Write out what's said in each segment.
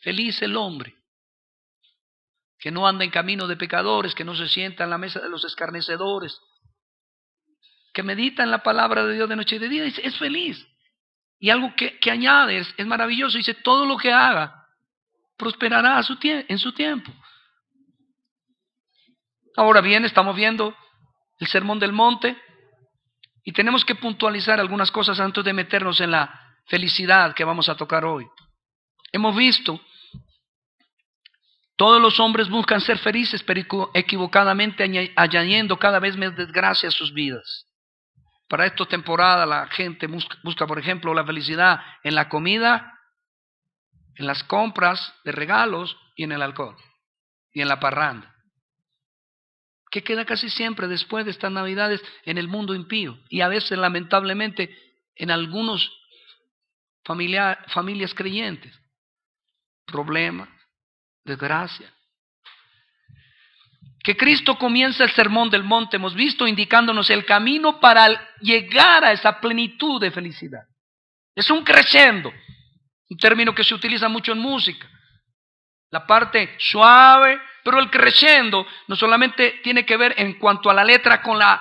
Feliz el hombre que no anda en camino de pecadores, que no se sienta en la mesa de los escarnecedores, que medita en la palabra de Dios de noche y de día, es feliz. Y algo que añade es maravilloso, dice, todo lo que haga prosperará en su tiempo. Ahora bien, estamos viendo el Sermón del Monte y tenemos que puntualizar algunas cosas antes de meternos en la felicidad que vamos a tocar hoy. Hemos visto, todos los hombres buscan ser felices, pero equivocadamente añadiendo cada vez más desgracia a sus vidas. Para esta temporada la gente busca, por ejemplo, la felicidad en la comida, en las compras de regalos y en el alcohol y en la parranda. ¿Qué queda casi siempre después de estas navidades en el mundo impío? Y a veces, lamentablemente, en algunos familias creyentes. Problemas, desgracia. Que Cristo comienza el Sermón del Monte, hemos visto, indicándonos el camino para llegar a esa plenitud de felicidad. Es un crescendo, un término que se utiliza mucho en música. La parte suave, pero el crescendo no solamente tiene que ver en cuanto a la letra con la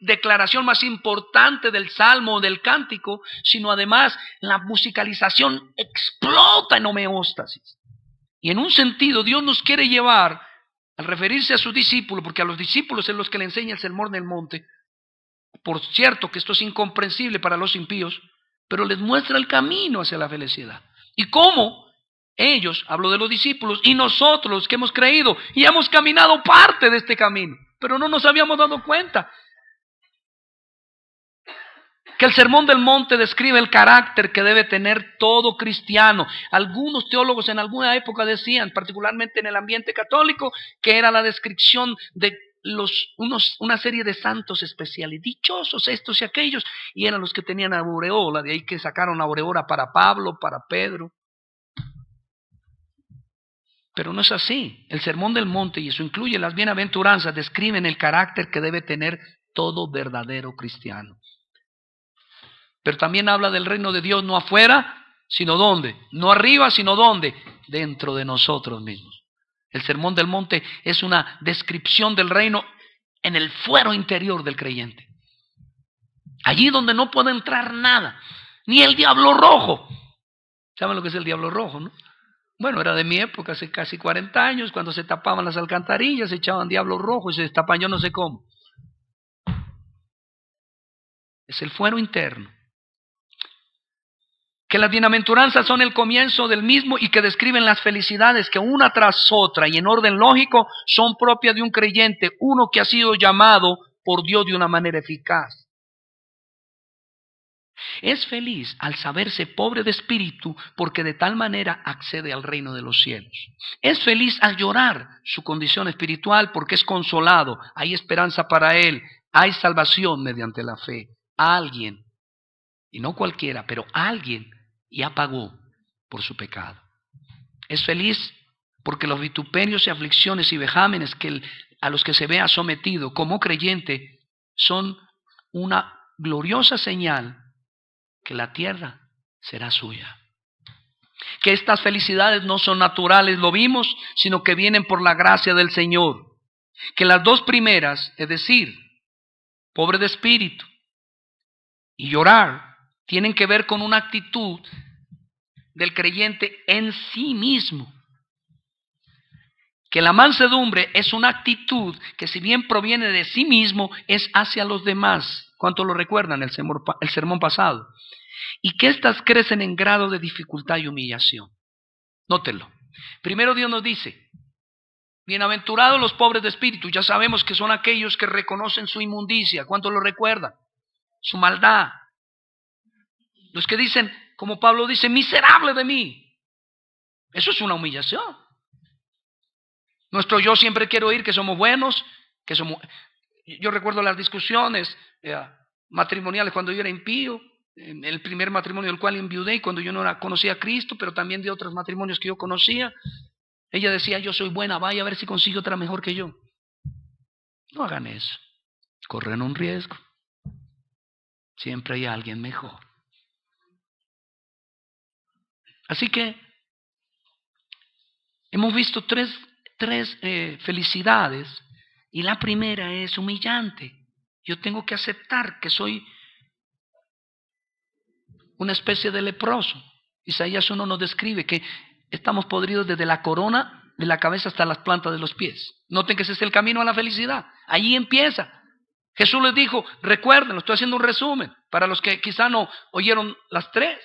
declaración más importante del salmo o del cántico, sino además la musicalización explota en homeostasis. Y en un sentido Dios nos quiere llevar, al referirse a sus discípulos, porque a los discípulos es los que le enseña el Sermón del Monte, por cierto que esto es incomprensible para los impíos, pero les muestra el camino hacia la felicidad. ¿Y cómo? Ellos, hablo de los discípulos, y nosotros los que hemos creído y hemos caminado parte de este camino, pero no nos habíamos dado cuenta que el Sermón del Monte describe el carácter que debe tener todo cristiano. Algunos teólogos en alguna época decían, particularmente en el ambiente católico, que era la descripción de una serie de santos especiales, dichosos estos y aquellos, y eran los que tenían aureola, de ahí que sacaron aureola para Pablo, para Pedro. Pero no es así. El Sermón del Monte, y eso incluye las bienaventuranzas, describen el carácter que debe tener todo verdadero cristiano. Pero también habla del reino de Dios no afuera, sino ¿dónde? No arriba, sino ¿dónde? Dentro de nosotros mismos. El Sermón del Monte es una descripción del reino en el fuero interior del creyente. Allí donde no puede entrar nada, ni el diablo rojo. ¿Saben lo que es el diablo rojo, no? Bueno, era de mi época, hace casi 40 años, cuando se tapaban las alcantarillas, se echaban diablo rojo y se destapan yo no sé cómo. Es el fuero interno. Que las bienaventuranzas son el comienzo del mismo y que describen las felicidades que una tras otra y en orden lógico son propias de un creyente, uno que ha sido llamado por Dios de una manera eficaz. Es feliz al saberse pobre de espíritu porque de tal manera accede al reino de los cielos. Es feliz al llorar su condición espiritual porque es consolado, hay esperanza para él, hay salvación mediante la fe. Alguien, y no cualquiera, pero alguien ya pagó por su pecado. Es feliz porque los vituperios y aflicciones y vejámenes a los que se vea sometido como creyente son una gloriosa señal que la tierra será suya. Que estas felicidades no son naturales, lo vimos, sino que vienen por la gracia del Señor. Que las dos primeras, es decir, pobre de espíritu y llorar, tienen que ver con una actitud del creyente en sí mismo. Que la mansedumbre es una actitud que si bien proviene de sí mismo, es hacia los demás. ¿Cuánto lo recuerdan el sermón pasado? Y que éstas crecen en grado de dificultad y humillación. Nótenlo. Primero Dios nos dice, bienaventurados los pobres de espíritu. Ya sabemos que son aquellos que reconocen su inmundicia. ¿Cuánto lo recuerdan? Su maldad. Los que dicen, como Pablo dice, miserable de mí. Eso es una humillación. Nuestro yo siempre quiere oír que somos buenos, que somos... Yo recuerdo las discusiones matrimoniales cuando yo era impío, en el primer matrimonio del cual enviudé, y cuando yo no conocía a Cristo, pero también de otros matrimonios que yo conocía. Ella decía, yo soy buena, vaya a ver si consigue otra mejor que yo. No hagan eso, corren un riesgo. Siempre hay alguien mejor. Así que Hemos visto tres felicidades, y la primera es humillante. Yo tengo que aceptar que soy una especie de leproso. Isaías 1 nos describe que estamos podridos desde la corona de la cabeza hasta las plantas de los pies. Noten que ese es el camino a la felicidad. Allí empieza. Jesús les dijo, recuerden, estoy haciendo un resumen para los que quizá no oyeron las tres.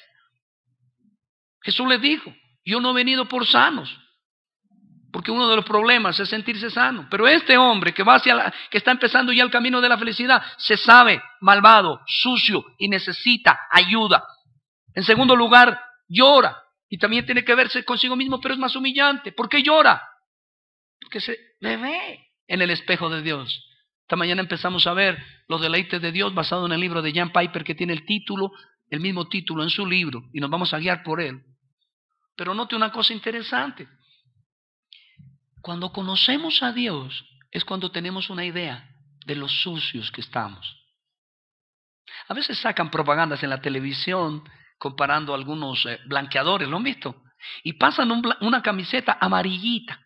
Jesús les dijo, yo no he venido por sanos, porque uno de los problemas es sentirse sano. Pero este hombre que va que está empezando ya el camino de la felicidad, se sabe malvado, sucio y necesita ayuda. En segundo lugar, llora. Y también tiene que verse consigo mismo, pero es más humillante. ¿Por qué llora? Porque se le ve en el espejo de Dios. Esta mañana empezamos a ver los deleites de Dios basado en el libro de John Piper, que tiene el mismo título en su libro, y nos vamos a guiar por él. Pero note una cosa interesante. Cuando conocemos a Dios es cuando tenemos una idea de lo sucios que estamos. A veces sacan propagandas en la televisión comparando algunos blanqueadores, ¿lo han visto? Y pasan una camiseta amarillita.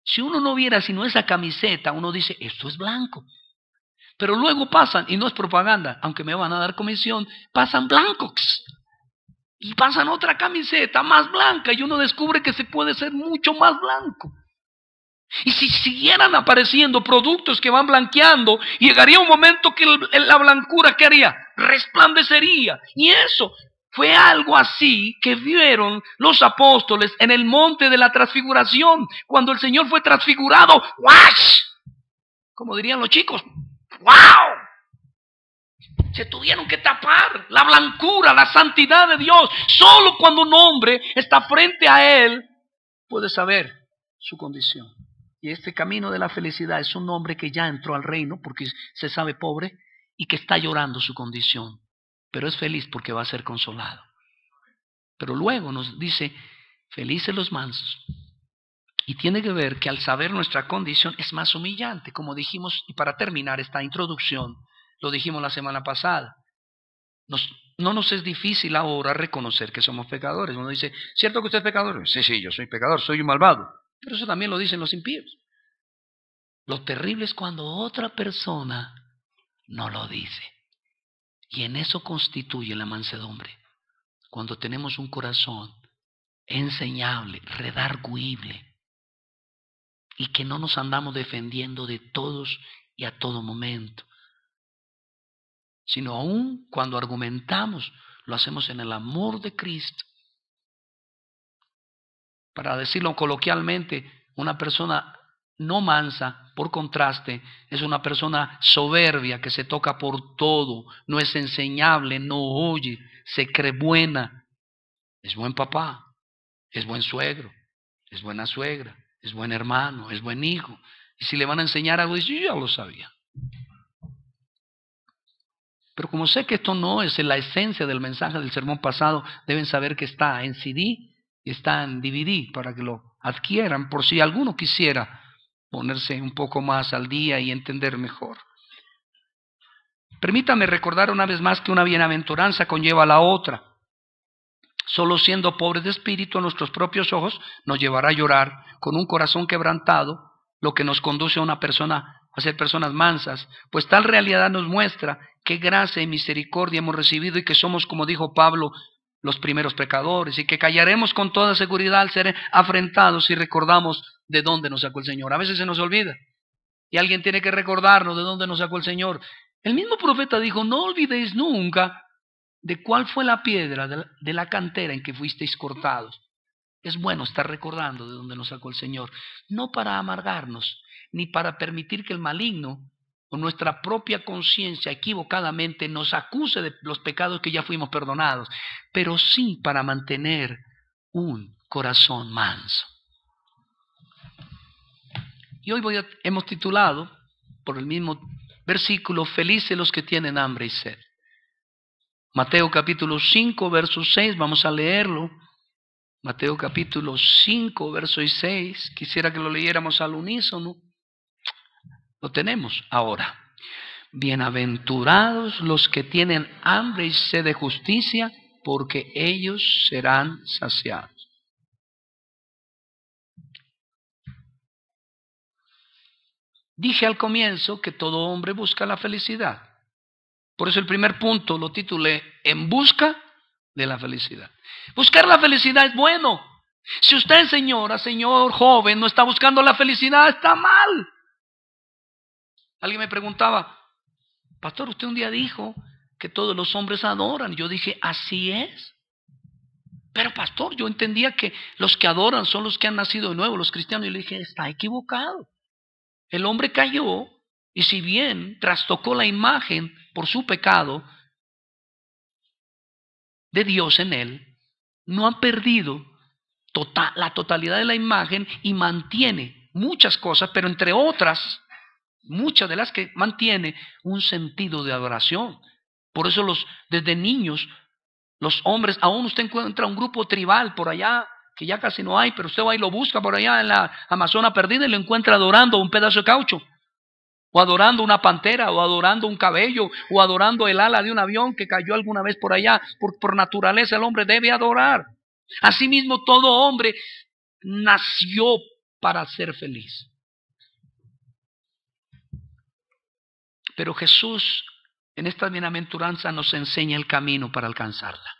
Si uno no viera sino esa camiseta, uno dice, esto es blanco. Pero luego pasan, y no es propaganda, aunque me van a dar comisión, pasan blancos. Y pasan otra camiseta más blanca y uno descubre que se puede ser mucho más blanco. Y si siguieran apareciendo productos que van blanqueando, llegaría un momento que la blancura, ¿qué haría? Resplandecería. Y eso fue algo así que vieron los apóstoles en el monte de la transfiguración, cuando el Señor fue transfigurado. ¡Wash! Como dirían los chicos, ¡wow! Se tuvieron que tapar la blancura, la santidad de Dios. Solo cuando un hombre está frente a Él puede saber su condición. Y este camino de la felicidad es un hombre que ya entró al reino porque se sabe pobre y que está llorando su condición. Pero es feliz porque va a ser consolado. Pero luego nos dice, felices los mansos. Y tiene que ver que al saber nuestra condición es más humillante, como dijimos, y para terminar esta introducción, lo dijimos la semana pasada. No nos es difícil ahora reconocer que somos pecadores. Uno dice, ¿cierto que usted es pecador? Sí, yo soy pecador, soy un malvado. Pero eso también lo dicen los impíos. Lo terrible es cuando otra persona no lo dice. Y en eso constituye la mansedumbre. Cuando tenemos un corazón enseñable, redarguible, y que no nos andamos defendiendo de todos y a todo momento, sino aún cuando argumentamos, lo hacemos en el amor de Cristo. Para decirlo coloquialmente, una persona no mansa, por contraste, es una persona soberbia que se toca por todo, no es enseñable, no oye, se cree buena. Es buen papá, es buen suegro, es buena suegra, es buen hermano, es buen hijo. Y si le van a enseñar algo, dice, yo ya lo sabía. Pero como sé que esto no es la esencia del mensaje del sermón pasado, deben saber que está en CD y está en DVD para que lo adquieran por si alguno quisiera ponerse un poco más al día y entender mejor. Permítame recordar una vez más que una bienaventuranza conlleva a la otra. Solo siendo pobres de espíritu a nuestros propios ojos nos llevará a llorar con un corazón quebrantado, lo que nos conduce a ser personas mansas, pues tal realidad nos muestra qué gracia y misericordia hemos recibido y que somos, como dijo Pablo, los primeros pecadores, y que callaremos con toda seguridad al ser afrentados si recordamos de dónde nos sacó el Señor. A veces se nos olvida y alguien tiene que recordarnos de dónde nos sacó el Señor. El mismo profeta dijo, no olvidéis nunca de cuál fue la piedra de la cantera en que fuisteis cortados. Es bueno estar recordando de dónde nos sacó el Señor, no para amargarnos, ni para permitir que el maligno o nuestra propia conciencia equivocadamente nos acuse de los pecados que ya fuimos perdonados, pero sí para mantener un corazón manso. Y hoy hemos titulado, por el mismo versículo, felices los que tienen hambre y sed. Mateo capítulo 5, verso 6, vamos a leerlo. Mateo capítulo 5, verso 6, quisiera que lo leyéramos al unísono. Lo tenemos ahora. Bienaventurados los que tienen hambre y sed de justicia, porque ellos serán saciados. Dije al comienzo que todo hombre busca la felicidad. Por eso el primer punto lo titulé En busca de la felicidad. Buscar la felicidad es bueno. Si usted, señora, señor, joven, no está buscando la felicidad, está mal. Alguien me preguntaba, pastor, usted un día dijo que todos los hombres adoran. Yo dije, así es. Pero pastor, yo entendía que los que adoran son los que han nacido de nuevo, los cristianos. Y le dije, está equivocado. El hombre cayó y si bien trastocó la imagen por su pecado de Dios en él, no ha perdido la totalidad de la imagen y mantiene muchas cosas, pero entre otras, muchas de las que mantiene un sentido de adoración. Por eso desde niños, los hombres, aún usted encuentra un grupo tribal por allá, que ya casi no hay, pero usted va y lo busca por allá en la Amazona perdida y lo encuentra adorando un pedazo de caucho, o adorando una pantera, o adorando un cabello, o adorando el ala de un avión que cayó alguna vez por allá. Por naturaleza el hombre debe adorar. Asimismo, todo hombre nació para ser feliz. Pero Jesús en esta bienaventuranza nos enseña el camino para alcanzarla.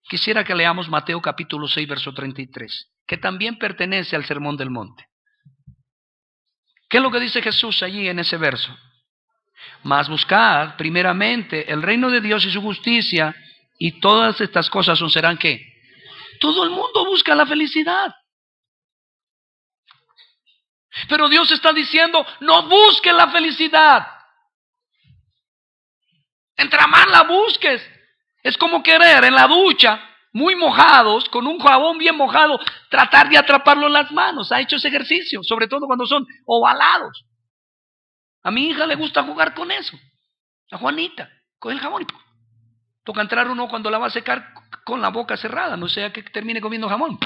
Quisiera que leamos Mateo capítulo 6, verso 33, que también pertenece al Sermón del Monte. ¿Qué es lo que dice Jesús allí en ese verso? Mas buscad primeramente el reino de Dios y su justicia, y todas estas cosas os serán ¿qué? Todo el mundo busca la felicidad. Pero Dios está diciendo, no busques la felicidad. Entre más la busques, es como querer en la ducha, muy mojados, con un jabón bien mojado, tratar de atraparlo en las manos. ¿Ha hecho ese ejercicio? Sobre todo cuando son ovalados. A mi hija le gusta jugar con eso. A Juanita, con el jabón. Toca entrar uno cuando la va a secar con la boca cerrada, no sea que termine comiendo jamón.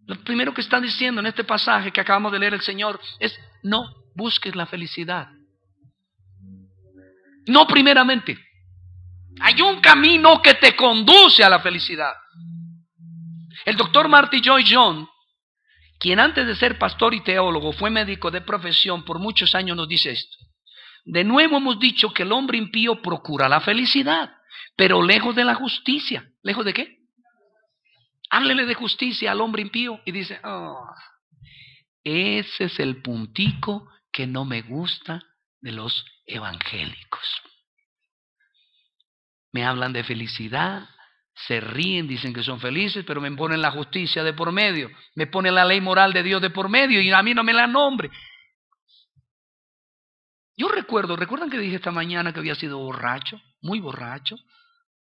Lo primero que está diciendo en este pasaje que acabamos de leer el Señor es, no busques la felicidad. No primeramente. Hay un camino que te conduce a la felicidad. El doctor Marty Lloyd Jones, quien antes de ser pastor y teólogo fue médico de profesión por muchos años, nos dice esto. De nuevo hemos dicho que el hombre impío procura la felicidad, pero lejos de la justicia. ¿Lejos de qué? Háblele de justicia al hombre impío y dice, ese es el puntico que no me gusta de los evangélicos. Me hablan de felicidad, se ríen, dicen que son felices, pero me ponen la justicia de por medio, me ponen la ley moral de Dios de por medio y a mí no me la nombre. Yo ¿recuerdan que dije esta mañana que había sido borracho? Muy borracho.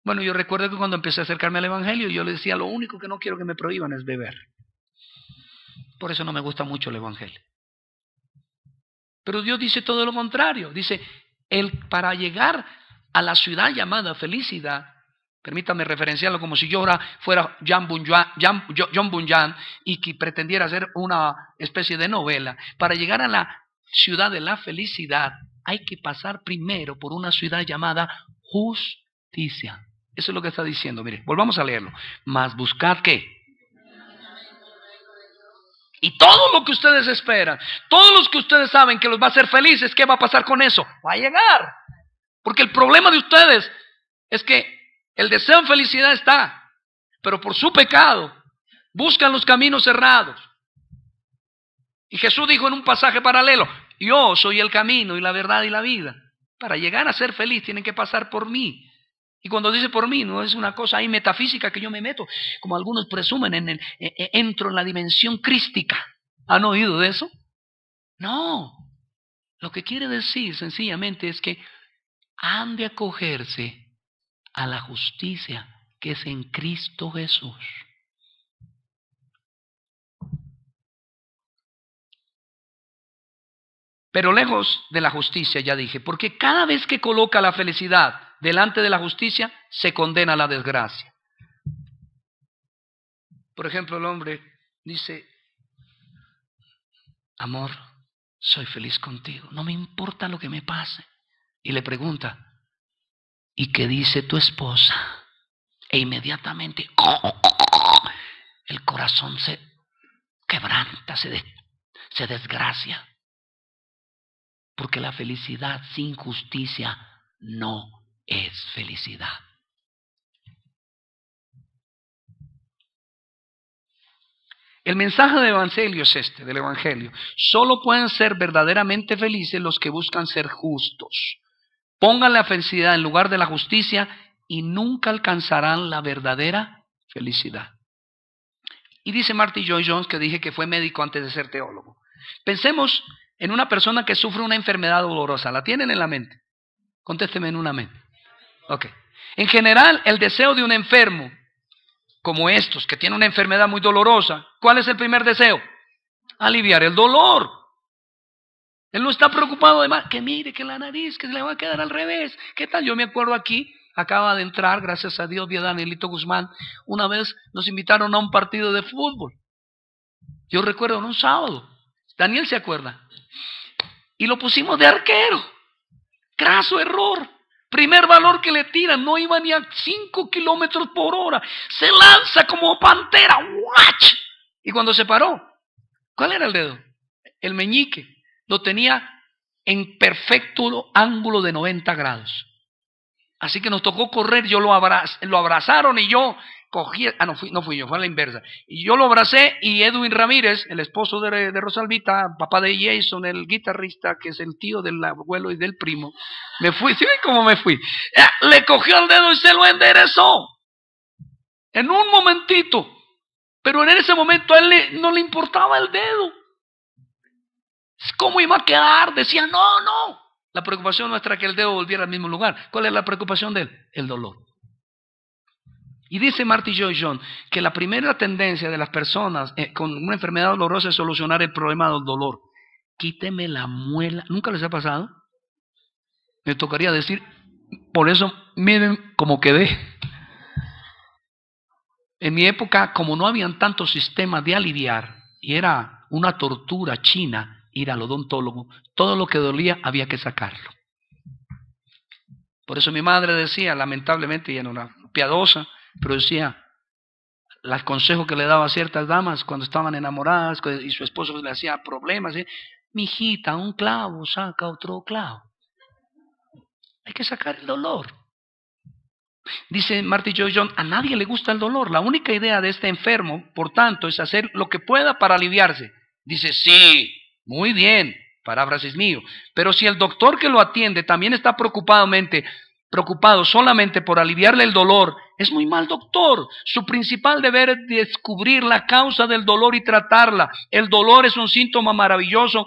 Bueno, yo recuerdo que cuando empecé a acercarme al evangelio, yo le decía, lo único que no quiero que me prohíban es beber. Por eso no me gusta mucho el evangelio. Pero Dios dice todo lo contrario. Dice, para llegar a la ciudad llamada felicidad, permítame referenciarlo como si yo fuera John Bunyan y que pretendiera hacer una especie de novela. Para llegar a la ciudad de la felicidad hay que pasar primero por una ciudad llamada justicia. Eso es lo que está diciendo. Mire, volvamos a leerlo. Mas buscad ¿qué? Y todo lo que ustedes esperan, todos los que ustedes saben que los va a hacer felices, ¿qué va a pasar con eso? Va a llegar. Porque el problema de ustedes es que el deseo de felicidad está, pero por su pecado buscan los caminos cerrados. Y Jesús dijo en un pasaje paralelo, yo soy el camino y la verdad y la vida. Para llegar a ser feliz tienen que pasar por mí. Y cuando dice por mí, no es una cosa ahí metafísica que yo me meto, como algunos presumen, entro en la dimensión crística. ¿Han oído de eso? No. Lo que quiere decir sencillamente es que han de acogerse a la justicia que es en Cristo Jesús. Pero lejos de la justicia, ya dije, porque cada vez que coloca la felicidad delante de la justicia, se condena a la desgracia. Por ejemplo, el hombre dice, amor, soy feliz contigo, no me importa lo que me pase. Y le pregunta, ¿y qué dice tu esposa? E inmediatamente el corazón se quebranta, se desgracia. Porque la felicidad sin justicia no es felicidad. El mensaje del Evangelio es este, del Evangelio. Solo pueden ser verdaderamente felices los que buscan ser justos. Pongan la felicidad en lugar de la justicia y nunca alcanzarán la verdadera felicidad. Y dice Martin Lloyd-Jones, que dije que fue médico antes de ser teólogo. Pensemos en una persona que sufre una enfermedad dolorosa. ¿La tienen en la mente? Contésteme en una mente. Ok. En general, el deseo de un enfermo, como estos, que tiene una enfermedad muy dolorosa, ¿cuál es el primer deseo? Aliviar el dolor. Él no está preocupado de más, que mire, que la nariz, que se le va a quedar al revés. ¿Qué tal? Yo me acuerdo aquí, acaba de entrar, gracias a Dios, vi a Danielito Guzmán. Una vez nos invitaron a un partido de fútbol. Yo recuerdo en un sábado. Daniel se acuerda. Y lo pusimos de arquero. Graso error. Primer valor que le tiran, no iba ni a 5 kilómetros por hora. Se lanza como pantera. ¡Watch! Y cuando se paró, ¿cuál era el dedo? El meñique. Lo tenía en perfecto ángulo de 90 grados. Así que nos tocó correr, lo abrazaron y yo cogí, no fui yo, fue a la inversa. Y yo lo abracé y Edwin Ramírez, el esposo de Rosalvita, papá de Jason, el guitarrista, que es el tío del abuelo y del primo, me fui, ¿sí ven cómo me fui? Le cogió el dedo y se lo enderezó. En un momentito. Pero en ese momento a él no le importaba el dedo. ¿Cómo iba a quedar? Decía, no. La preocupación nuestra es que el dedo volviera al mismo lugar. ¿Cuál es la preocupación de él? El dolor. Y dice Martin Lloyd-Jones que la primera tendencia de las personas con una enfermedad dolorosa es solucionar el problema del dolor. Quíteme la muela. ¿Nunca les ha pasado? Me tocaría decir, por eso miren cómo quedé. En mi época, como no habían tantos sistemas de aliviar, y era una tortura china ir al odontólogo, todo lo que dolía había que sacarlo. Por eso mi madre decía, lamentablemente, ella no era piadosa, pero decía, los consejos que le daba a ciertas damas cuando estaban enamoradas y su esposo le hacía problemas, mijita, un clavo saca otro clavo. Hay que sacar el dolor. Dice Martin Lloyd-Jones, a nadie le gusta el dolor. La única idea de este enfermo, por tanto, es hacer lo que pueda para aliviarse. Dice, sí, muy bien, paráfrasis mío. Pero si el doctor que lo atiende también está preocupado solamente por aliviarle el dolor, es muy mal doctor. Su principal deber es descubrir la causa del dolor y tratarla. El dolor es un síntoma maravilloso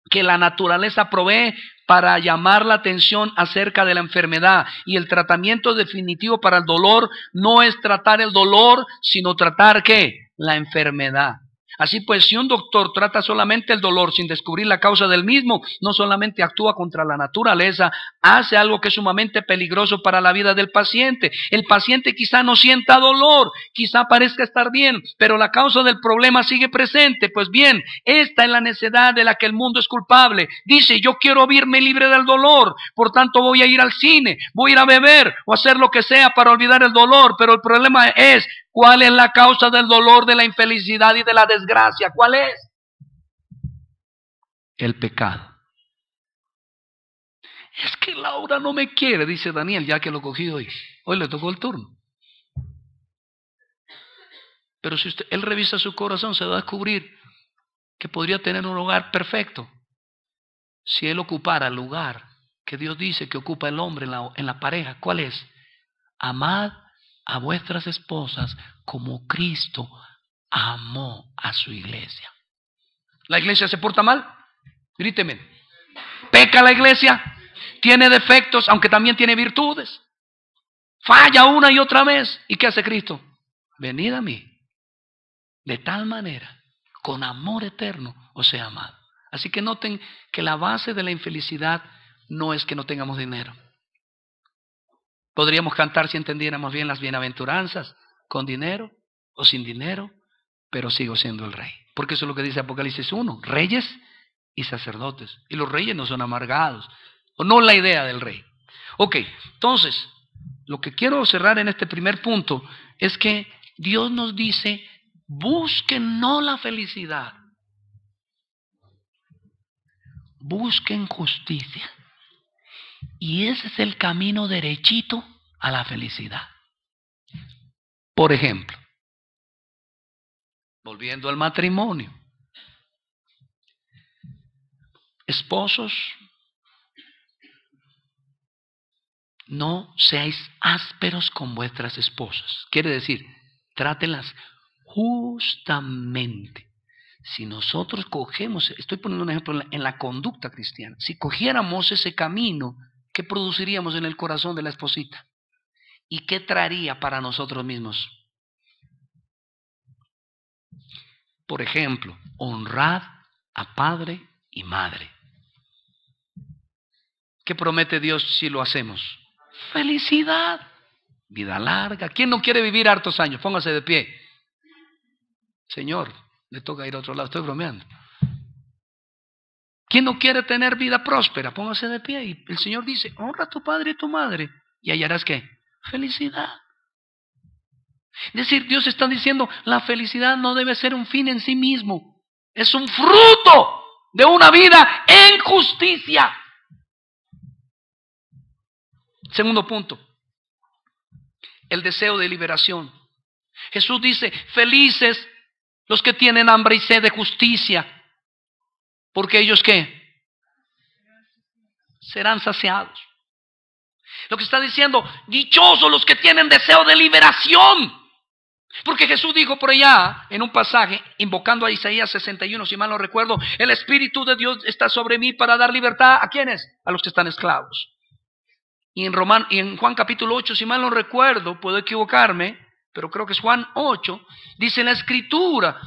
que la naturaleza provee para llamar la atención acerca de la enfermedad. Y el tratamiento definitivo para el dolor no es tratar el dolor, sino tratar ¿qué? La enfermedad. Así pues, si un doctor trata solamente el dolor sin descubrir la causa del mismo, no solamente actúa contra la naturaleza, hace algo que es sumamente peligroso para la vida del paciente. El paciente quizá no sienta dolor, quizá parezca estar bien, pero la causa del problema sigue presente. Pues bien, esta es la necedad de la que el mundo es culpable. Dice, yo quiero verme libre del dolor, por tanto voy a ir al cine, voy a ir a beber o hacer lo que sea para olvidar el dolor, pero el problema es, ¿cuál es la causa del dolor, de la infelicidad y de la desgracia? ¿Cuál es? El pecado. Es que Laura no me quiere, dice Daniel, ya que lo cogí hoy. Hoy le tocó el turno. Pero si él revisa su corazón, se va a descubrir que podría tener un hogar perfecto si él ocupara el lugar que Dios dice que ocupa el hombre en la pareja. ¿Cuál es? Amad a vuestras esposas como Cristo amó a su iglesia. ¿La iglesia se porta mal? Gríteme. ¿Peca la iglesia? ¿Tiene defectos, aunque también tiene virtudes? ¿Falla una y otra vez? ¿Y qué hace Cristo? Venid a mí, de tal manera, con amor eterno os he amado. Así que noten que la base de la infelicidad no es que no tengamos dinero. Podríamos cantar si entendiéramos bien las bienaventuranzas, con dinero o sin dinero, pero sigo siendo el rey. Porque eso es lo que dice Apocalipsis 1, reyes y sacerdotes. Y los reyes no son amargados, o no la idea del rey. Ok, entonces, lo que quiero cerrar en este primer punto es que Dios nos dice, busquen no la felicidad, busquen justicia. Y ese es el camino derechito a la felicidad. Por ejemplo, volviendo al matrimonio. Esposos, no seáis ásperos con vuestras esposas. Quiere decir, trátenlas justamente. Si nosotros cogemos, estoy poniendo un ejemplo en la conducta cristiana, si cogiéramos ese camino, ¿qué produciríamos en el corazón de la esposita? ¿Y qué traería para nosotros mismos? Por ejemplo, honrad a padre y madre. ¿Qué promete Dios si lo hacemos? Felicidad, vida larga. ¿Quién no quiere vivir hartos años? Póngase de pie. Señor, le toca ir a otro lado, estoy bromeando. ¿Quién no quiere tener vida próspera? Póngase de pie. Y el Señor dice, honra a tu padre y tu madre. Y hallarás ¿qué? Felicidad. Es decir, Dios está diciendo, la felicidad no debe ser un fin en sí mismo. Es un fruto de una vida en justicia. Segundo punto, el deseo de liberación. Jesús dice, felices los que tienen hambre y sed de justicia, porque ellos ¿qué? Serán saciados. Lo que está diciendo, dichosos los que tienen deseo de liberación. Porque Jesús dijo por allá, en un pasaje, invocando a Isaías 61, si mal no recuerdo, el Espíritu de Dios está sobre mí para dar libertad, ¿a quiénes? A los que están esclavos. Y en Juan capítulo 8, si mal no recuerdo, puedo equivocarme, pero creo que es Juan 8, dice en la Escritura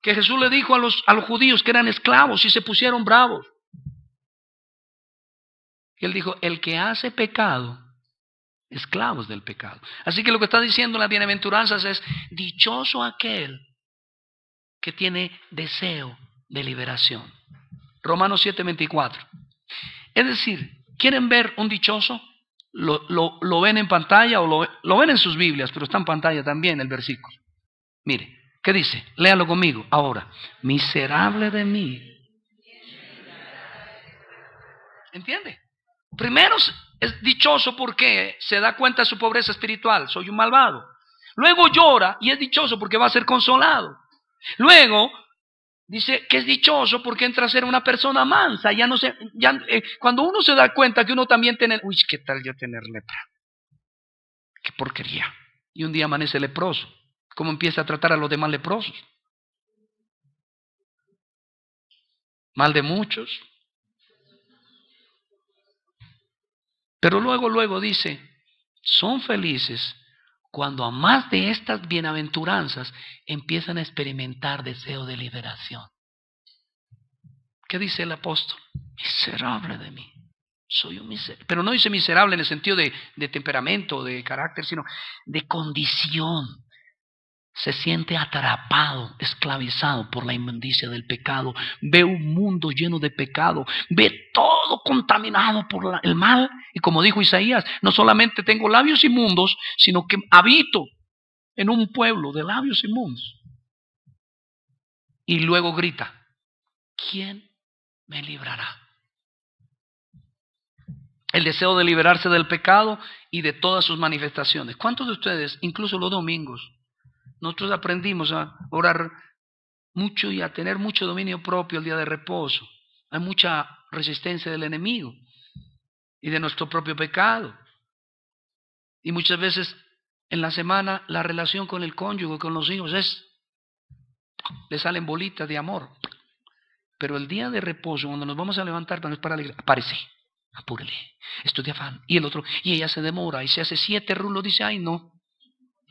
que Jesús le dijo a los judíos que eran esclavos y se pusieron bravos. Y él dijo, el que hace pecado, esclavos del pecado. Así que lo que está diciendo las bienaventuranzas es, dichoso aquel que tiene deseo de liberación. Romanos 7:24. Es decir, ¿quieren ver un dichoso? Lo ven en pantalla o lo ven en sus Biblias, pero está en pantalla también el versículo. Mire, ¿qué dice? Léalo conmigo ahora. Miserable de mí. ¿Entiende? Primero es dichoso porque se da cuenta de su pobreza espiritual. Soy un malvado. Luego llora y es dichoso porque va a ser consolado. Luego dice que es dichoso porque entra a ser una persona mansa. Cuando uno se da cuenta que uno también tiene, uy, ¿qué tal yo tener lepra? Qué porquería. Y un día amanece leproso. ¿Cómo empieza a tratar a los demás leprosos? Mal de muchos. Pero luego dice, son felices cuando a más de estas bienaventuranzas empiezan a experimentar deseo de liberación. ¿Qué dice el apóstol? Miserable de mí. Soy un miserable. Pero no dice miserable en el sentido de temperamento, de carácter, sino de condición. Se siente atrapado, esclavizado por la inmundicia del pecado. Ve un mundo lleno de pecado. Ve todo contaminado por el mal. Y como dijo Isaías, no solamente tengo labios inmundos, sino que habito en un pueblo de labios inmundos. Y luego grita, ¿quién me librará? El deseo de liberarse del pecado y de todas sus manifestaciones. ¿Cuántos de ustedes, incluso los domingos, nosotros aprendimos a orar mucho y a tener mucho dominio propio el día de reposo? Hay mucha resistencia del enemigo y de nuestro propio pecado. Y muchas veces en la semana la relación con el cónyuge, con los hijos, le salen bolitas de amor. Pero el día de reposo, cuando nos vamos a levantar para alegría, aparece, apúrele, estoy de afán. Y el otro, y ella se demora y se hace 7 rulos, dice, ay no.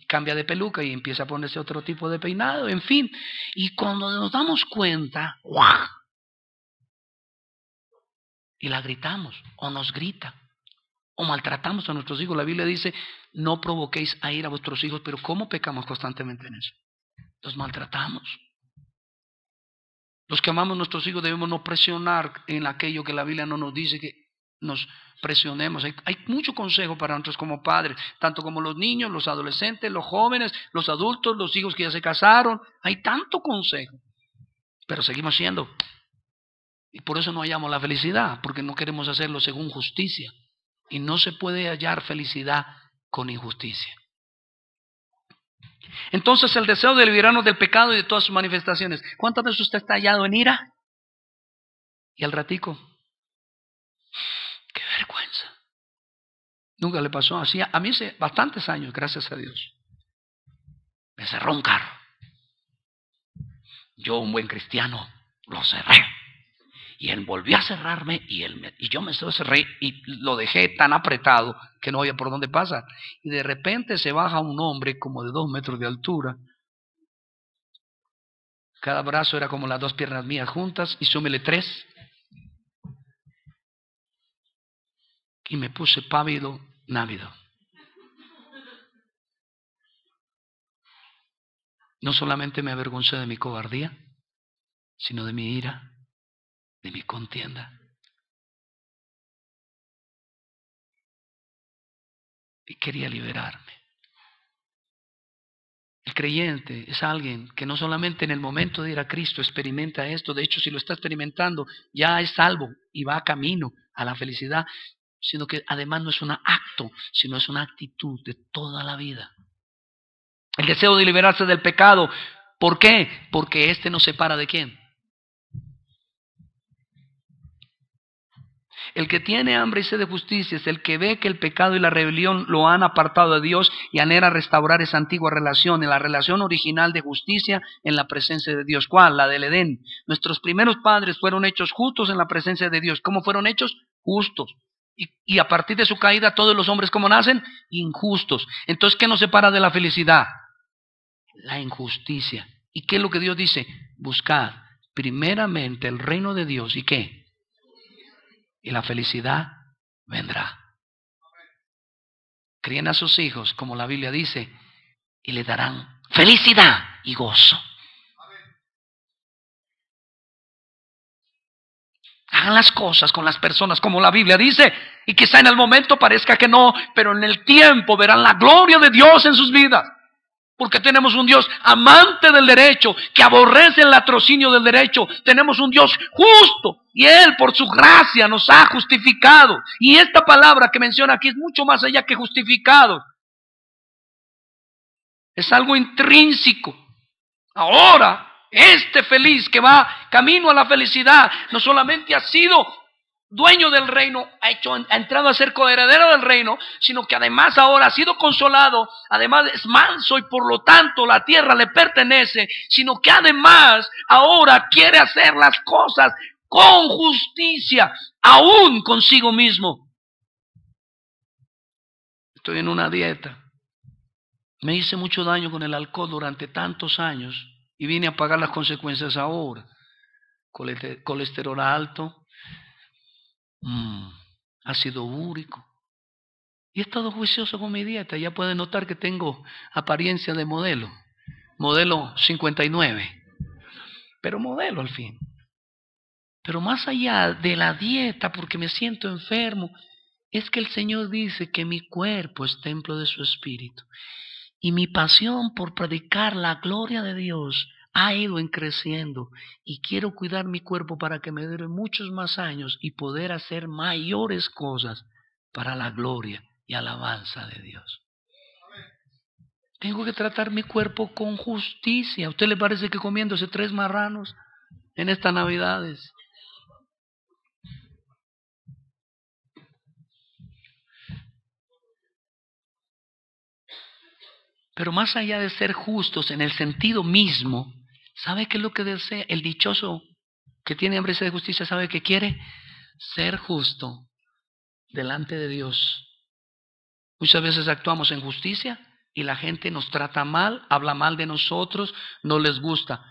Cambia de peluca y empieza a ponerse otro tipo de peinado, en fin. Y cuando nos damos cuenta, ¡guau! Y la gritamos, o nos grita, o maltratamos a nuestros hijos. La Biblia dice, no provoquéis a ir a vuestros hijos, pero ¿cómo pecamos constantemente en eso? Los maltratamos. Los que amamos a nuestros hijos debemos no presionar en aquello que la Biblia no nos dice que nos presionemos. Hay mucho consejo para nosotros como padres, tanto como los niños, los adolescentes, los jóvenes, los adultos, los hijos que ya se casaron. Hay tanto consejo, pero seguimos siendo Y por eso no hallamos la felicidad, porque no queremos hacerlo según justicia. Y no se puede hallar felicidad con injusticia. Entonces el deseo de liberarnos del pecado y de todas sus manifestaciones. ¿Cuántas veces usted está hallado en ira? Y al ratico, qué vergüenza. Nunca le pasó así. A mí hace bastantes años, gracias a Dios, me cerró un carro. Yo, un buen cristiano, lo cerré. Y él volvió a cerrarme y yo me cerré y lo dejé tan apretado que no había por dónde pasar. Y de repente se baja un hombre como de 2 metros de altura. Cada brazo era como las 2 piernas mías juntas y súmele 3. Y me puse pálido, návido. No solamente me avergoncé de mi cobardía, sino de mi ira, de mi contienda. Y quería liberarme. El creyente es alguien que no solamente en el momento de ir a Cristo experimenta esto, de hecho si lo está experimentando ya es salvo y va camino a la felicidad, sino que además no es un acto, sino es una actitud de toda la vida. El deseo de liberarse del pecado, ¿por qué? Porque este nos separa ¿de quién? El que tiene hambre y sed de justicia es el que ve que el pecado y la rebelión lo han apartado de Dios y anhela restaurar esa antigua relación, en la relación original de justicia en la presencia de Dios. ¿Cuál? La del Edén. Nuestros primeros padres fueron hechos justos en la presencia de Dios. ¿Cómo fueron hechos? Justos. Y a partir de su caída todos los hombres, ¿cómo nacen? Injustos. Entonces, ¿qué nos separa de la felicidad? La injusticia. ¿Y qué es lo que Dios dice? Buscad primeramente el reino de Dios. ¿Y qué? Y la felicidad vendrá. Críen a sus hijos, como la Biblia dice, y le darán felicidad y gozo. Hagan las cosas con las personas como la Biblia dice, y quizá en el momento parezca que no, pero en el tiempo verán la gloria de Dios en sus vidas. Porque tenemos un Dios amante del derecho, que aborrece el latrocinio del derecho. Tenemos un Dios justo y Él por su gracia nos ha justificado. Y esta palabra que menciona aquí es mucho más allá que justificado. Es algo intrínseco. Ahora, este feliz que va camino a la felicidad, no solamente ha sido dueño del reino, ha entrado a ser coheredero del reino, sino que además ahora ha sido consolado, además es manso y por lo tanto la tierra le pertenece, sino que además ahora quiere hacer las cosas con justicia, aún consigo mismo. Estoy en una dieta. Me hice mucho daño con el alcohol durante tantos años y vine a pagar las consecuencias ahora. Colesterol alto, ácido úrico. Y he estado juicioso con mi dieta. Ya pueden notar que tengo apariencia de modelo. Modelo 59. Pero modelo al fin. Pero más allá de la dieta, porque me siento enfermo, es que el Señor dice que mi cuerpo es templo de su espíritu. Y mi pasión por predicar la gloria de Dios ha ido creciendo. Y quiero cuidar mi cuerpo para que me dure muchos más años y poder hacer mayores cosas para la gloria y alabanza de Dios. Tengo que tratar mi cuerpo con justicia. ¿A usted le parece que comiéndose 3 marranos en estas Navidades? Pero más allá de ser justos en el sentido mismo, ¿sabe qué es lo que desea? El dichoso que tiene hambre de justicia, ¿sabe qué quiere? Ser justo delante de Dios. Muchas veces actuamos en justicia y la gente nos trata mal, habla mal de nosotros, no les gusta.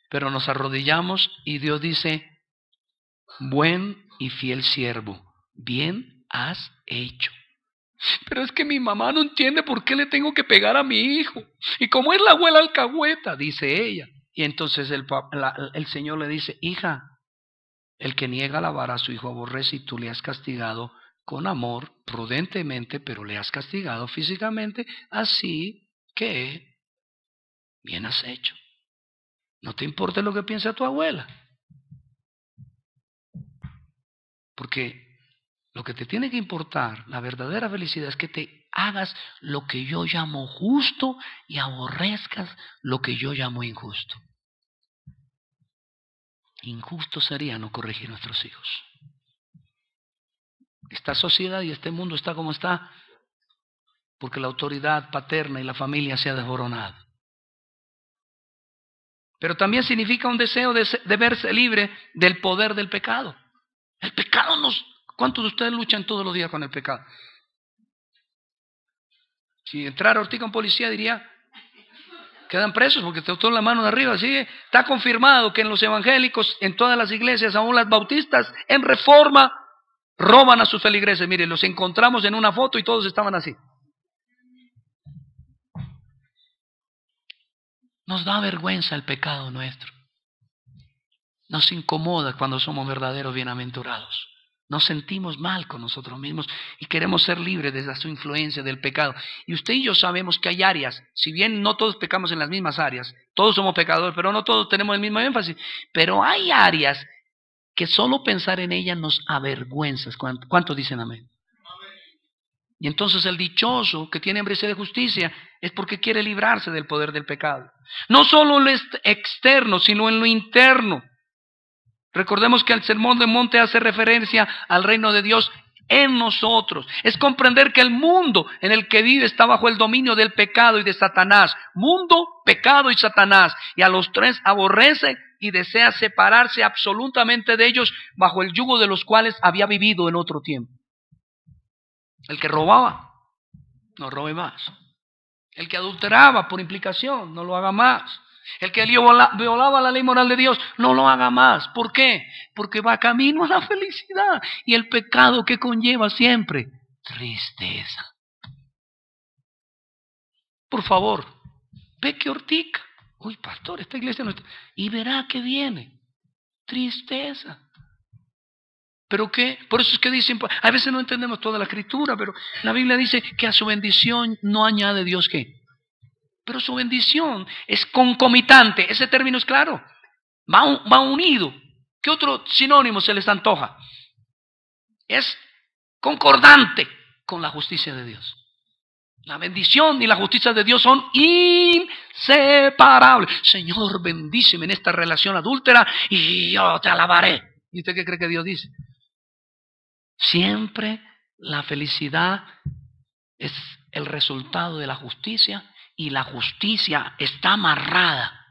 Pero nos arrodillamos y Dios dice, buen y fiel siervo, bien has hecho. Pero es que mi mamá no entiende por qué le tengo que pegar a mi hijo. Y como es la abuela alcahueta, dice ella. Y entonces el Señor le dice, hija, el que niega la vara a su hijo aborrece y tú le has castigado con amor, prudentemente, pero le has castigado físicamente, así que bien has hecho. No te importa lo que piensa tu abuela. Porque lo que te tiene que importar, la verdadera felicidad, es que te hagas lo que yo llamo justo y aborrezcas lo que yo llamo injusto. Injusto sería no corregir a nuestros hijos. Esta sociedad y este mundo está como está porque la autoridad paterna y la familia se ha desboronado. Pero también significa un deseo de verse libre del poder del pecado. El pecado nos... ¿Cuántos de ustedes luchan todos los días con el pecado? Si entrara Ortiga en policía diría, quedan presos porque te botó la mano de arriba. Así está confirmado que en los evangélicos, en todas las iglesias, aún las bautistas, en Reforma, roban a sus feligreses. Mire, los encontramos en una foto y todos estaban así. Nos da vergüenza el pecado nuestro. Nos incomoda cuando somos verdaderos bienaventurados. Nos sentimos mal con nosotros mismos y queremos ser libres de esa su influencia del pecado. Y usted y yo sabemos que hay áreas, si bien no todos pecamos en las mismas áreas, todos somos pecadores, pero no todos tenemos el mismo énfasis. Pero hay áreas que solo pensar en ellas nos avergüenza. ¿Cuántos dicen amén? Y entonces el dichoso que tiene hambre de justicia es porque quiere librarse del poder del pecado. No solo en lo externo, sino en lo interno. Recordemos que el Sermón del Monte hace referencia al reino de Dios en nosotros. Es comprender que el mundo en el que vive está bajo el dominio del pecado y de Satanás. Mundo, pecado y Satanás. Y a los tres aborrece y desea separarse absolutamente de ellos bajo el yugo de los cuales había vivido en otro tiempo. El que robaba, no robe más. El que adulteraba por implicación, no lo haga más. El que violaba la ley moral de Dios, no lo haga más. ¿Por qué? Porque va camino a la felicidad. Y el pecado que conlleva siempre, tristeza. Por favor, peque Ortica. Uy, pastor, esta iglesia no está. Y verá que viene. Tristeza. ¿Pero qué? Por eso es que dicen, a veces no entendemos toda la escritura, pero la Biblia dice que a su bendición no añade Dios ¿qué? Pero su bendición es concomitante. Ese término es claro. Va unido. ¿Qué otro sinónimo se les antoja? Es concordante con la justicia de Dios. La bendición y la justicia de Dios son inseparables. Señor, bendíceme en esta relación adúltera y yo te alabaré. ¿Y usted qué cree que Dios dice? Siempre la felicidad es el resultado de la justicia y la justicia está amarrada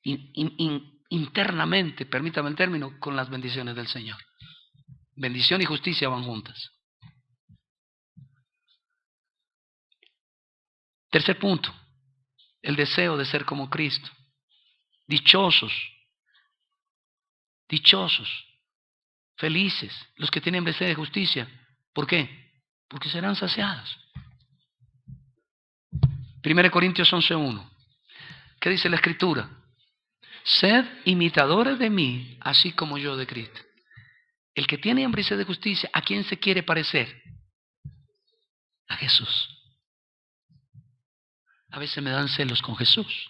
internamente, permítame el término, con las bendiciones del Señor. Bendición y justicia van juntas. Tercer punto, el deseo de ser como Cristo. Dichosos, felices, los que tienen deseo de justicia. ¿Por qué? Porque serán saciados. 1 Corintios 11:1. ¿Qué dice la Escritura? Sed imitadores de mí, así como yo de Cristo. El que tiene hambre y sed de justicia, ¿a quién se quiere parecer? A Jesús. A veces me dan celos con Jesús.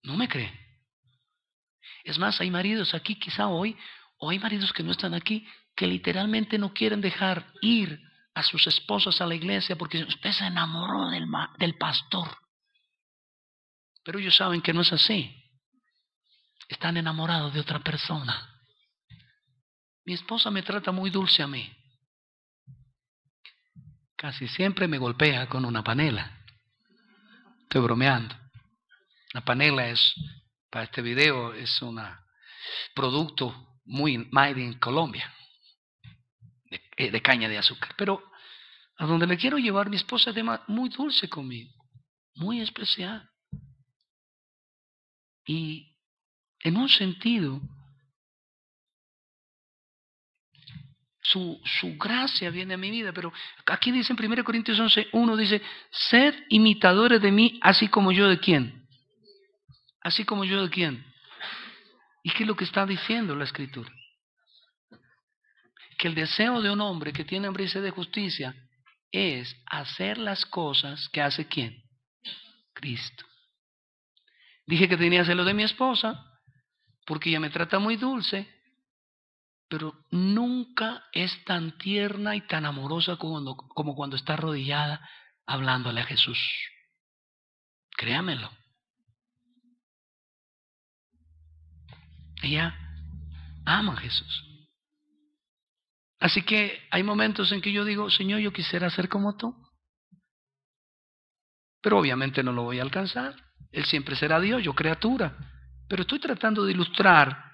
¿No me cree? Es más, hay maridos aquí quizá hoy, o hay maridos que no están aquí, que literalmente no quieren dejar ir a sus esposas a la iglesia porque usted se enamoró del pastor. Pero ellos saben que no es así. Están enamorados de otra persona. Mi esposa me trata muy dulce a mí. Casi siempre me golpea con una panela. Estoy bromeando. La panela es, para este video, es un producto muy made in Colombia, de caña de azúcar. Pero a donde le quiero llevar, mi esposa es muy dulce conmigo, muy especial. Y en un sentido, su gracia viene a mi vida, pero aquí dice en 1 Corintios 11:1, dice, sed imitadores de mí, así como yo de quién. Así como yo de quién. ¿Y qué es lo que está diciendo la Escritura? Que el deseo de un hombre que tiene hambre y sed de justicia es hacer las cosas que hace ¿quién? Cristo. Dije que tenía celos de mi esposa, porque ella me trata muy dulce, pero nunca es tan tierna y tan amorosa como cuando está arrodillada hablándole a Jesús. Créamelo. Ella ama a Jesús. Así que hay momentos en que yo digo, Señor, yo quisiera ser como tú. Pero obviamente no lo voy a alcanzar. Él siempre será Dios, yo criatura. Pero estoy tratando de ilustrar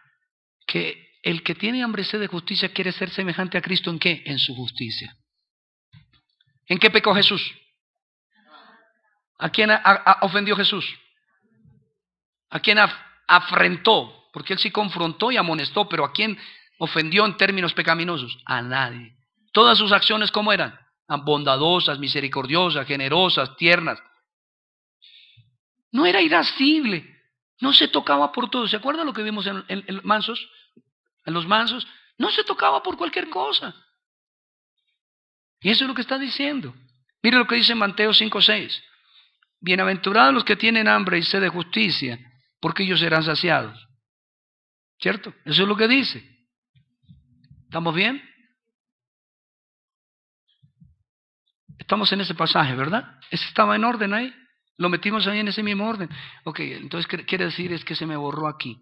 que el que tiene hambre y sed de justicia quiere ser semejante a Cristo. ¿En qué? En su justicia. ¿En qué pecó Jesús? ¿A quién ofendió Jesús? ¿A quién afrentó? Porque él sí confrontó y amonestó, pero ¿a quién ofendió en términos pecaminosos? A nadie. Todas sus acciones, ¿cómo eran? Bondadosas, misericordiosas, generosas, tiernas. No era irascible. No se tocaba por todo. ¿Se acuerdan lo que vimos en mansos? En los mansos. No se tocaba por cualquier cosa. Y eso es lo que está diciendo. Mire lo que dice Mateo 5:6. Bienaventurados los que tienen hambre y sed de justicia, porque ellos serán saciados. ¿Cierto? Eso es lo que dice. ¿Estamos bien? Estamos en ese pasaje, ¿verdad? Ese estaba en orden ahí. Lo metimos ahí en ese mismo orden. Ok, entonces quiere decir es que se me borró aquí.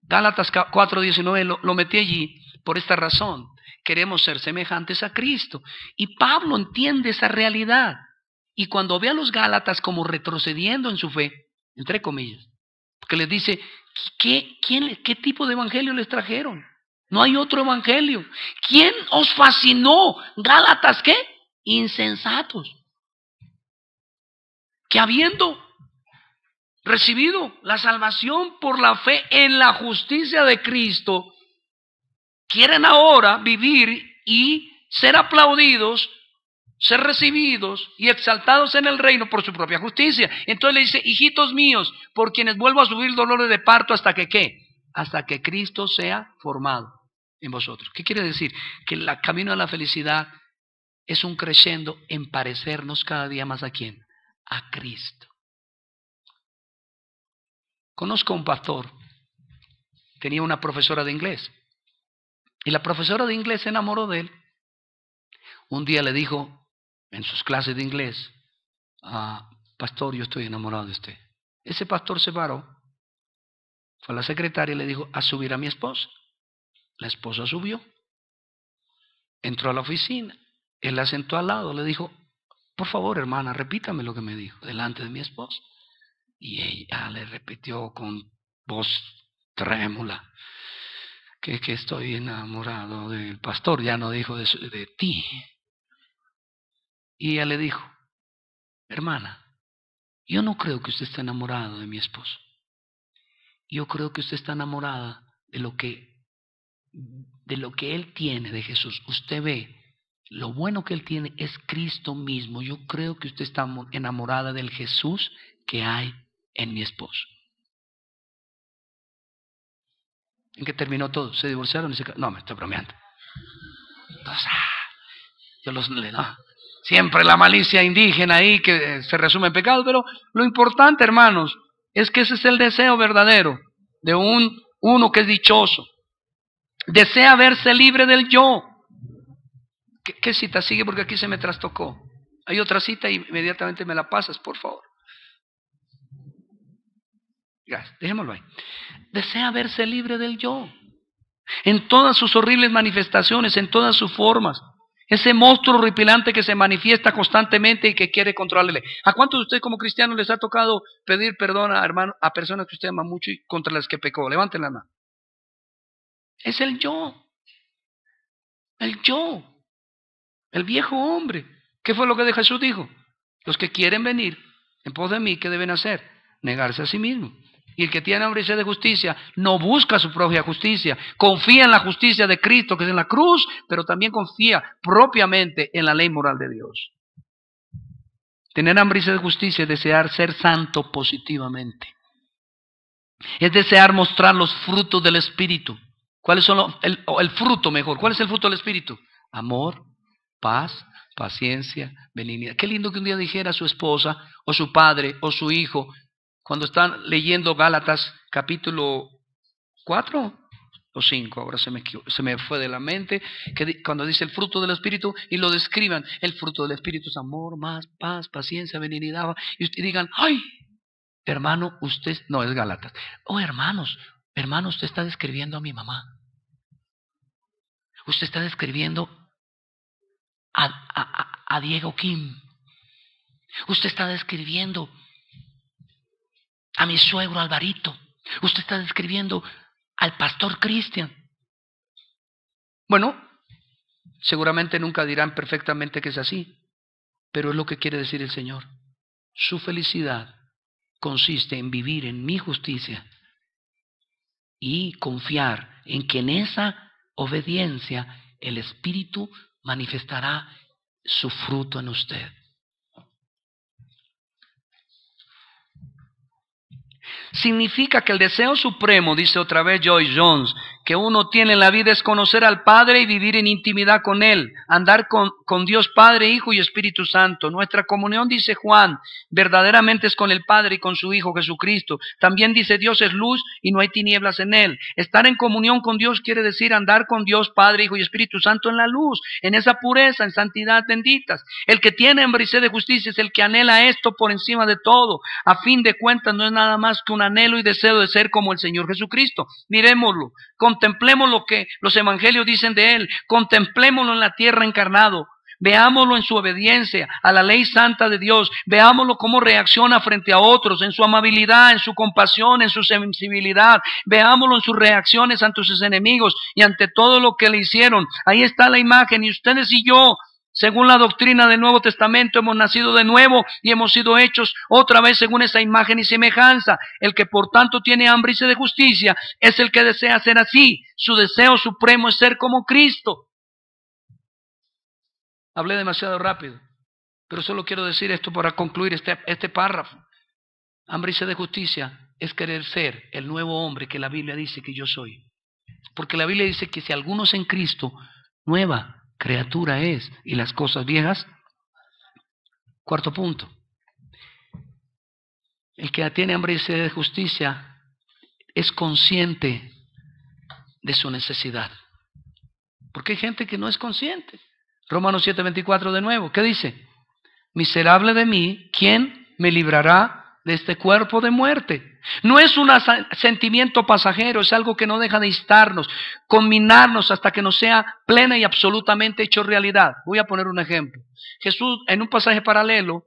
Gálatas 4:19 lo metí allí por esta razón. Queremos ser semejantes a Cristo. Y Pablo entiende esa realidad. Y cuando ve a los Gálatas como retrocediendo en su fe, entre comillas, porque les dice, ¿qué tipo de evangelio les trajeron? No hay otro evangelio. ¿Quién os fascinó? Gálatas, ¿qué? Insensatos. Que habiendo recibido la salvación por la fe en la justicia de Cristo, quieren ahora vivir y ser aplaudidos, ser recibidos y exaltados en el reino por su propia justicia. Entonces le dice, hijitos míos, por quienes vuelvo a subir dolores de parto hasta que ¿qué? Hasta que Cristo sea formado en vosotros. ¿Qué quiere decir? Que el camino a la felicidad es un crescendo en parecernos cada día más ¿a quién? A Cristo. Conozco a un pastor, tenía una profesora de inglés, y la profesora de inglés se enamoró de él. Un día le dijo en sus clases de inglés, pastor, yo estoy enamorado de usted. Ese pastor se paró, fue a la secretaria y le dijo, a subir a mi esposa. La esposa subió, entró a la oficina, él la sentó al lado, le dijo, por favor, hermana, repítame lo que me dijo delante de mi esposa. Y ella le repitió con voz trémula, que estoy enamorado del pastor, ya no dijo de ti. Y ella le dijo, hermana, yo no creo que usted esté enamorado de mi esposo. Yo creo que usted está enamorada de lo que él tiene de Jesús. Usted ve, lo bueno que él tiene es Cristo mismo. Yo creo que usted está enamorada del Jesús que hay en mi esposo. ¿En qué terminó todo? ¿Se divorciaron? No, me estoy bromeando. Entonces, siempre la malicia indígena ahí que se resume en pecado, pero lo importante, hermanos, es que ese es el deseo verdadero de uno que es dichoso. Desea verse libre del yo. ¿Qué cita sigue? Porque aquí se me trastocó. Hay otra cita y inmediatamente me la pasas, por favor. Gracias, dejémoslo ahí. Desea verse libre del yo. En todas sus horribles manifestaciones, en todas sus formas. Ese monstruo horripilante que se manifiesta constantemente y que quiere controlarle. ¿A cuántos de ustedes como cristianos les ha tocado pedir perdón a personas que usted ama mucho y contra las que pecó? Levanten la mano. Es el yo. El yo. El viejo hombre. ¿Qué fue lo que Jesús dijo? Los que quieren venir en pos de mí, ¿qué deben hacer? Negarse a sí mismo. Y el que tiene hambre y sed de justicia no busca su propia justicia. Confía en la justicia de Cristo que es en la cruz, pero también confía propiamente en la ley moral de Dios. Tener hambre y sed de justicia es desear ser santo positivamente. Es desear mostrar los frutos del Espíritu. ¿Cuáles son el fruto mejor? ¿Cuál es el fruto del Espíritu? Amor, paz, paciencia, benignidad. Qué lindo que un día dijera a su esposa, o su padre, o su hijo, cuando están leyendo Gálatas capítulo 4 o 5, ahora se me fue de la mente, cuando dice el fruto del Espíritu y lo describan, el fruto del Espíritu es amor, paz, paciencia, benignidad, y digan, ¡ay! Hermano, usted, no, es Gálatas. Oh, hermano, usted está describiendo a mi mamá. Usted está describiendo a Diego Kim. Usted está describiendo a mi suegro Alvarito. Usted está describiendo al pastor Cristian. Bueno, seguramente nunca dirán perfectamente que es así, pero es lo que quiere decir el Señor. Su felicidad consiste en vivir en mi justicia y confiar en que en esa obediencia el Espíritu manifestará su fruto en usted. Significa que el deseo supremo, dice otra vez Joyce Jones, que uno tiene en la vida es conocer al Padre y vivir en intimidad con Él, andar con Dios Padre, Hijo y Espíritu Santo. Nuestra comunión, dice Juan, verdaderamente es con el Padre y con su Hijo Jesucristo. También dice Dios es luz y no hay tinieblas en Él. Estar en comunión con Dios quiere decir andar con Dios Padre, Hijo y Espíritu Santo en la luz, en esa pureza, en santidad benditas. El que tiene hambre y sed de justicia es el que anhela esto por encima de todo. A fin de cuentas no es nada más que un anhelo y deseo de ser como el Señor Jesucristo. Miremoslo, contemplemos lo que los evangelios dicen de Él, contemplémoslo en la tierra encarnado, veámoslo en su obediencia a la ley santa de Dios, veámoslo cómo reacciona frente a otros, en su amabilidad, en su compasión, en su sensibilidad, veámoslo en sus reacciones ante sus enemigos y ante todo lo que le hicieron. Ahí está la imagen, y ustedes y yo, según la doctrina del Nuevo Testamento, hemos nacido de nuevo y hemos sido hechos otra vez según esa imagen y semejanza. El que por tanto tiene hambre y sed de justicia es el que desea ser así. Su deseo supremo es ser como Cristo. Hablé demasiado rápido, pero solo quiero decir esto para concluir este párrafo. Hambre y sed de justicia es querer ser el nuevo hombre que la Biblia dice que yo soy. Porque la Biblia dice que si alguno es en Cristo, nueva criatura es, y las cosas viejas. Cuarto punto. El que tiene hambre y sed de justicia es consciente de su necesidad. Porque hay gente que no es consciente. Romanos 7:24 de nuevo, ¿qué dice? Miserable de mí, ¿quién me librará de este cuerpo de muerte? No es un sentimiento pasajero, es algo que no deja de instarnos, combinarnos hasta que nos sea plena y absolutamente hecho realidad. Voy a poner un ejemplo. Jesús, en un pasaje paralelo,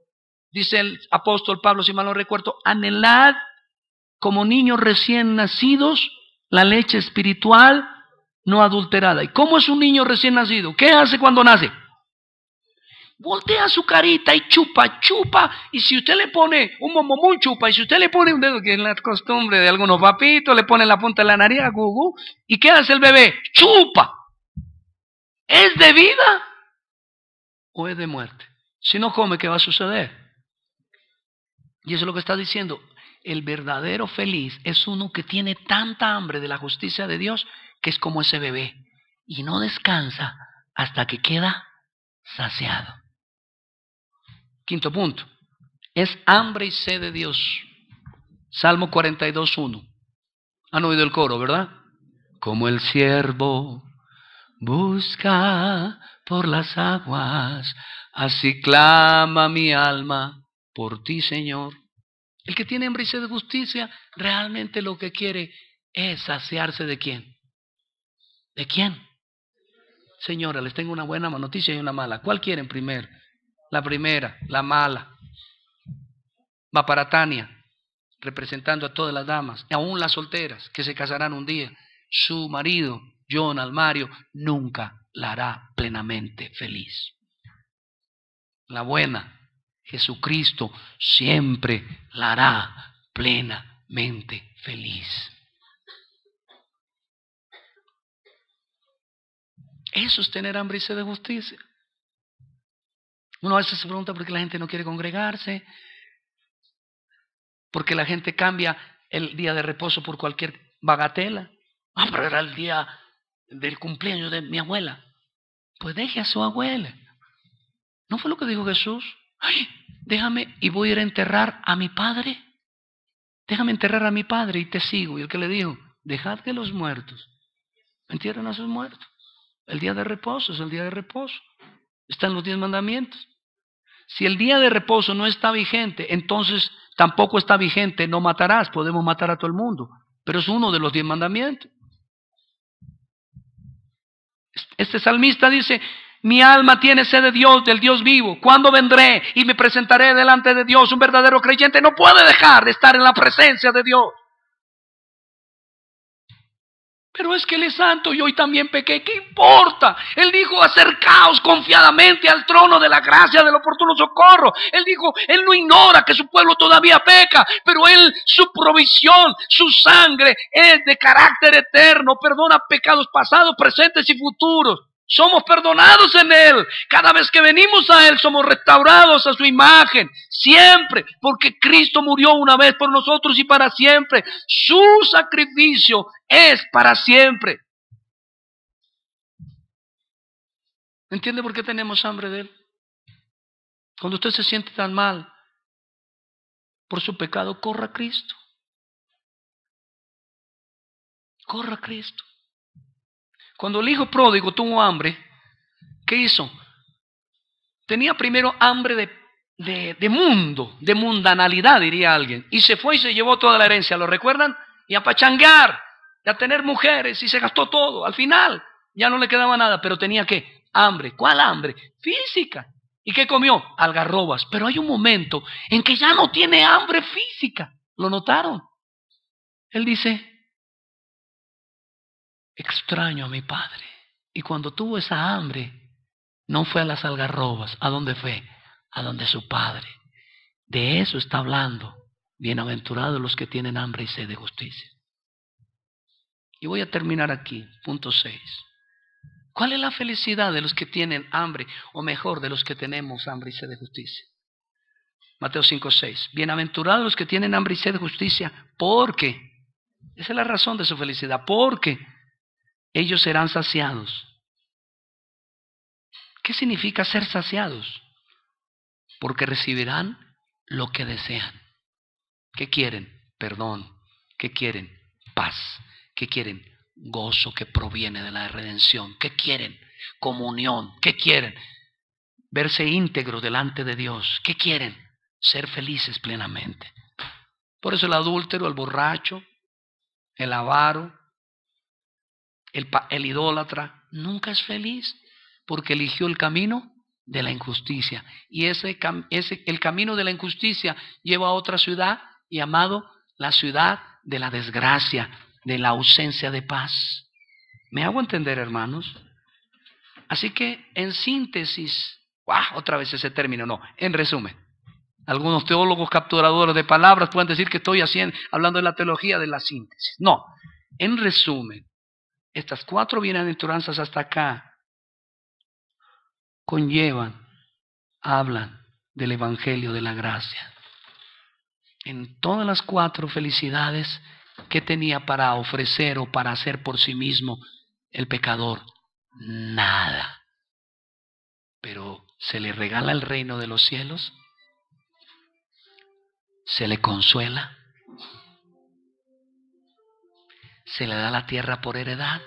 dice el apóstol Pablo, si mal no recuerdo, anhelad como niños recién nacidos la leche espiritual no adulterada. ¿Y cómo es un niño recién nacido? ¿Qué hace cuando nace? Voltea su carita y chupa, y si usted le pone un momomón, chupa, y si usted le pone un dedo, que es la costumbre de algunos papitos, le pone la punta de la nariz, gugu, ¿y qué hace el bebé? Chupa. ¿Es de vida o es de muerte? Si no come, ¿qué va a suceder? Y eso es lo que está diciendo. El verdadero feliz es uno que tiene tanta hambre de la justicia de Dios que es como ese bebé y no descansa hasta que queda saciado. Quinto punto, es hambre y sed de Dios. Salmo 42:1. Han oído el coro, ¿verdad? Como el siervo busca por las aguas, así clama mi alma por ti, Señor. El que tiene hambre y sed de justicia, realmente lo que quiere es saciarse ¿de quién? ¿De quién? Señora, les tengo una buena noticia y una mala. ¿Cuál quieren primero? La primera, la mala. Va para Tania, representando a todas las damas, y aún las solteras, que se casarán un día. Su marido, John Almario, nunca la hará plenamente feliz. La buena, Jesucristo, siempre la hará plenamente feliz. Eso es tener hambre y sed de justicia. Uno a veces se pregunta por qué la gente no quiere congregarse, porque la gente cambia el día de reposo por cualquier bagatela. Ah, pero era el día del cumpleaños de mi abuela. Pues deje a su abuela. ¿No fue lo que dijo Jesús? Ay, déjame y voy a ir a enterrar a mi padre. Déjame enterrar a mi padre y te sigo. ¿Y el que le dijo? dejad que los muertos entierren a sus muertos. El día de reposo es el día de reposo. Están los 10 mandamientos. Si el día de reposo no está vigente, entonces tampoco está vigente no matarás. Podemos matar a todo el mundo, pero es uno de los 10 mandamientos. Este salmista dice: mi alma tiene sed de Dios, del Dios vivo. ¿Cuándo vendré y me presentaré delante de Dios? Un verdadero creyente no puede dejar de estar en la presencia de Dios. Pero es que Él es santo y hoy también pequé. ¿Qué importa? Él dijo: acercaos confiadamente al trono de la gracia, del oportuno socorro. Él dijo: Él no ignora que su pueblo todavía peca, pero Él, su provisión, su sangre es de carácter eterno. Perdona pecados pasados, presentes y futuros. Somos perdonados en Él. Cada vez que venimos a Él somos restaurados a su imagen. Siempre, porque Cristo murió una vez por nosotros y para siempre. Su sacrificio es para siempre. ¿Entiende por qué tenemos hambre de Él? Cuando usted se siente tan mal por su pecado, corra a Cristo. Corra a Cristo. Cuando el hijo pródigo tuvo hambre, ¿qué hizo? Tenía primero hambre de mundo, de mundanalidad, diría alguien. Y se fue y se llevó toda la herencia, ¿lo recuerdan? Y a pachanguear, y a tener mujeres, y se gastó todo. Al final ya no le quedaba nada, pero tenía ¿qué? Hambre. ¿Cuál hambre? Física. ¿Y qué comió? Algarrobas. Pero hay un momento en que ya no tiene hambre física. ¿Lo notaron? Él dice: extraño a mi padre. Y cuando tuvo esa hambre, no fue a las algarrobas. ¿A dónde fue? A donde su padre. De eso está hablando. Bienaventurados los que tienen hambre y sed de justicia. Y voy a terminar aquí, punto 6. ¿Cuál es la felicidad de los que tienen hambre, o mejor, de los que tenemos hambre y sed de justicia? Mateo 5:6. Bienaventurados los que tienen hambre y sed de justicia, porque, esa es la razón de su felicidad, porque ellos serán saciados. ¿Qué significa ser saciados? Porque recibirán lo que desean. ¿Qué quieren? Perdón. ¿Qué quieren? Paz. ¿Qué quieren? Gozo que proviene de la redención. ¿Qué quieren? Comunión. ¿Qué quieren? Verse íntegros delante de Dios. ¿Qué quieren? Ser felices plenamente. Por eso el adúltero, el borracho, el avaro, el idólatra, nunca es feliz, porque eligió el camino de la injusticia. Y el camino de la injusticia lleva a otra ciudad llamado la ciudad de la desgracia, de la ausencia de paz. ¿Me hago entender, hermanos? Así que, en síntesis, otra vez ese término, no, en resumen, algunos teólogos capturadores de palabras pueden decir que estoy hablando de la teología de la síntesis. No, en resumen, estas 4 bienaventuranzas hasta acá hablan del evangelio de la gracia. En todas las 4 felicidades, ¿qué tenía para ofrecer o para hacer por sí mismo el pecador? Nada. Pero se le regala el reino de los cielos, se le consuela, se le da la tierra por heredad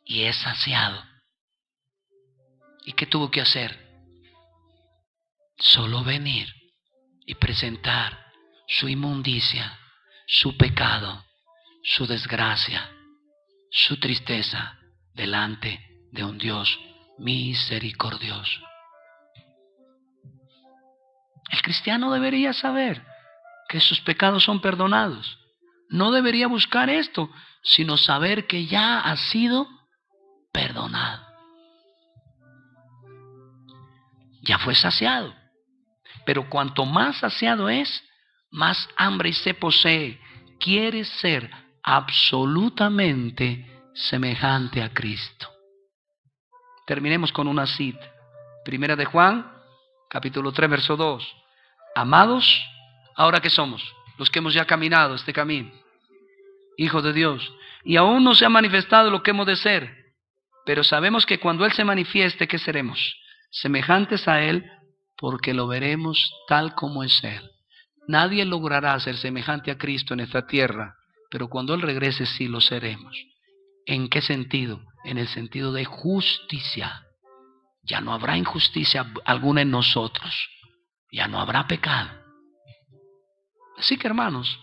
y es saciado. ¿Y qué tuvo que hacer? Solo venir y presentar su inmundicia, su pecado, su desgracia, su tristeza delante de un Dios misericordioso. El cristiano debería saber que sus pecados son perdonados. No debería buscar esto, sino saber que ya ha sido perdonado. Ya fue saciado. Pero cuanto más saciado es, más hambre y sed posee. Quiere ser absolutamente semejante a Cristo. Terminemos con una cita. Primera de Juan, capítulo 3, verso 2. Amados, ¿ahora qué somos? Los que hemos ya caminado este camino, hijos de Dios, y aún no se ha manifestado lo que hemos de ser, pero sabemos que cuando Él se manifieste, ¿qué seremos? Semejantes a Él, porque lo veremos tal como es Él. Nadie logrará ser semejante a Cristo en esta tierra, pero cuando Él regrese sí lo seremos. ¿En qué sentido? En el sentido de justicia. Ya no habrá injusticia alguna en nosotros. Ya no habrá pecado. Así que, hermanos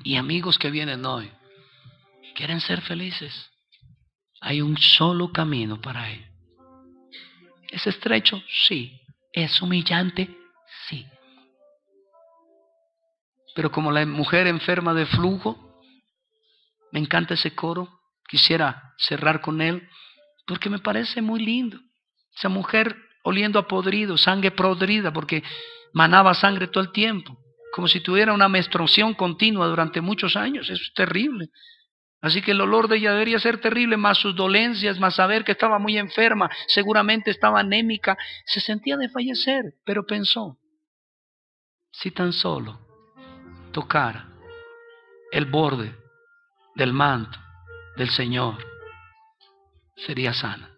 y amigos que vienen hoy, ¿quieren ser felices? Hay un solo camino para ello. ¿Es estrecho? Sí. ¿Es humillante? Sí. Pero como la mujer enferma de flujo, me encanta ese coro, quisiera cerrar con él, porque me parece muy lindo. Esa mujer oliendo a podrido, sangre podrida, porque manaba sangre todo el tiempo, como si tuviera una menstruación continua durante muchos años. Eso es terrible. Así que el olor de ella debería ser terrible, más sus dolencias, más saber que estaba muy enferma, seguramente estaba anémica, se sentía de fallecer, pero pensó, si tan solo tocara el borde del manto del Señor, sería sana.